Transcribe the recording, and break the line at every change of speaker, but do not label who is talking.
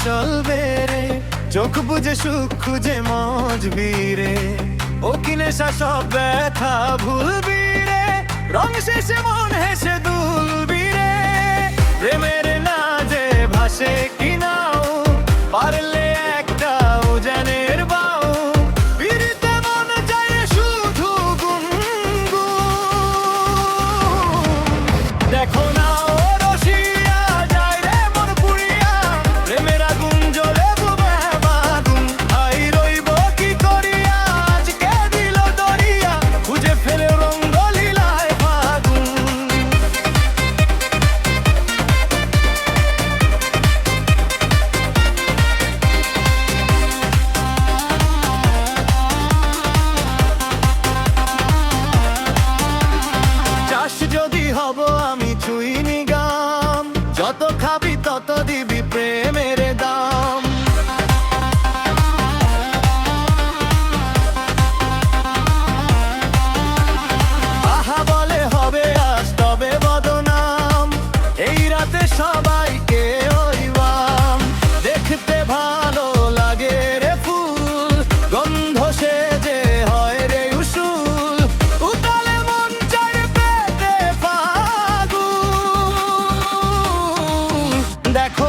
চলবে রে, চোখ বুঝে সুখ খুঁজে মজবি রে, ও কি নেশা সব ব্যথা ভুলবি রে, রং শেষে মন হেসে দুলবি রে, প্রেমের না যে ভাসে কিনাও, পারলে একটা উজানের বাও, বিরিতে মন যায় শুধু গুনগুন। দেখো না ও রসিয়া যায় রে মন পুড়িয়া, প্রেমের আগুন জ্বলে বুবে বাগুন, আই রইব কি করিয়া, আজকে দিল দরিয়া, খুঁজে ফেলে রঙ্গ লীলায় ফাগুন। চাষ যদি হব আমি ছুঁইনি গাম, যত খাবি তত দিবি প্রেমের দাম। আহা বলে হবে আজ তবে বদনাম, এই রাতে সবাইকে ওইবাম, দেখতে ভালো লাগে রে ফুল, গন্ধ সেজে হয় রে উসুল, উতালে মন চায় পেতে ফাগুন। দেখো